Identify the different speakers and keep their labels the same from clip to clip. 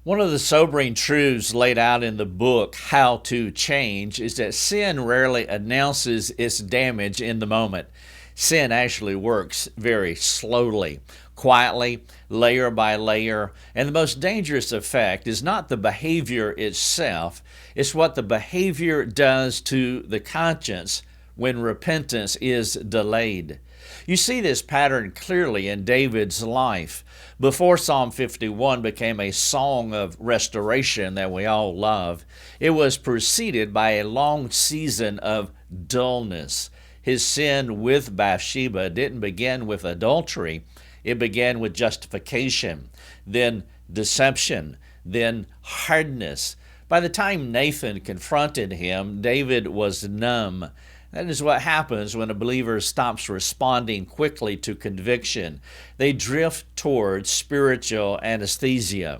Speaker 1: One of the sobering truths laid out in the book, How to Change, is that sin rarely announces its damage in the moment. Sin actually works very slowly, quietly, layer by layer, and the most dangerous effect is not the behavior itself, it's what the behavior does to the conscience when repentance is delayed. You see this pattern clearly in David's life. Before Psalm 51 became a song of restoration that we all love, it was preceded by a long season of dullness. His sin with Bathsheba didn't begin with adultery, it began with justification, then deception, then hardness. By the time Nathan confronted him, David was numb. That is what happens when a believer stops responding quickly to conviction. They drift towards spiritual anesthesia.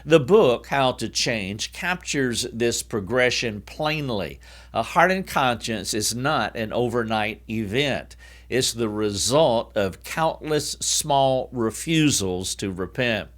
Speaker 1: The book, How to Change, captures this progression plainly. A hardened conscience is not an overnight event. It's the result of countless small refusals to repent.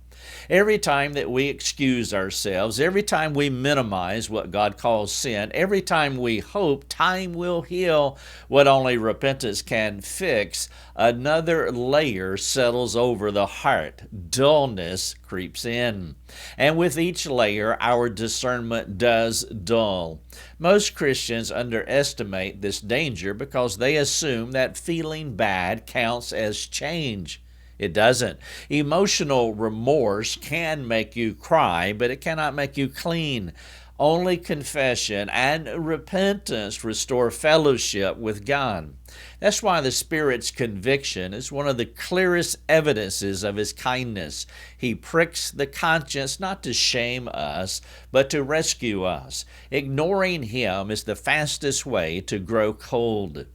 Speaker 1: Every time that we excuse ourselves, every time we minimize what God calls sin, every time we hope time will heal what only repentance can fix, another layer settles over the heart. Dullness creeps in. And with each layer, our discernment does dull. Most Christians underestimate this danger because they assume that feeling bad counts as change. It doesn't. Emotional remorse can make you cry, but it cannot make you clean. Only confession and repentance restore fellowship with God. That's why the Spirit's conviction is one of the clearest evidences of His kindness. He pricks the conscience not to shame us, but to rescue us. Ignoring Him is the fastest way to grow cold.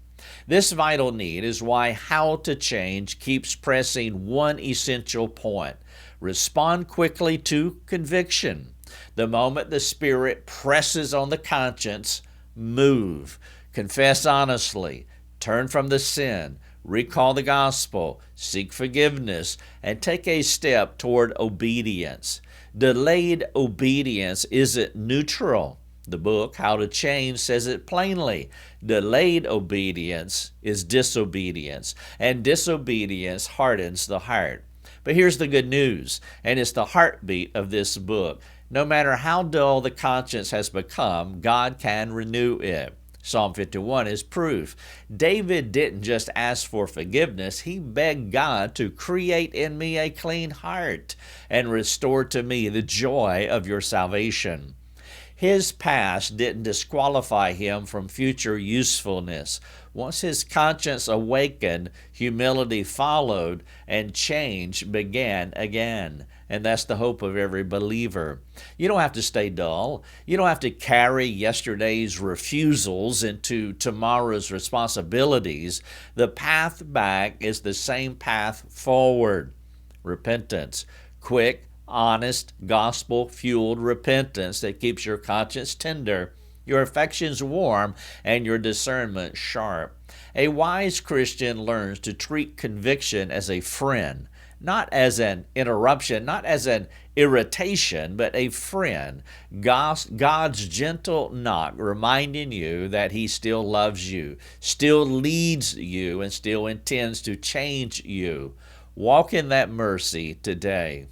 Speaker 1: This vital need is why How to Change keeps pressing one essential point. Respond quickly to conviction. The moment the Spirit presses on the conscience, move. Confess honestly. Turn from the sin. Recall the gospel. Seek forgiveness. And take a step toward obedience. Delayed obedience isn't neutral. The book, How to Change, says it plainly. Delayed obedience is disobedience, and disobedience hardens the heart. But here's the good news, and it's the heartbeat of this book. No matter how dull the conscience has become, God can renew it. Psalm 51 is proof. David didn't just ask for forgiveness, he begged God to create in me a clean heart and restore to me the joy of your salvation. His past didn't disqualify him from future usefulness. Once his conscience awakened, humility followed, and change began again. And that's the hope of every believer. You don't have to stay dull. You don't have to carry yesterday's refusals into tomorrow's responsibilities. The path back is the same path forward. Repentance. Quick, honest, gospel-fueled repentance that keeps your conscience tender, your affections warm, and your discernment sharp. A wise Christian learns to treat conviction as a friend, not as an interruption, not as an irritation, but a friend. God's gentle knock reminding you that He still loves you, still leads you, and still intends to change you. Walk in that mercy today.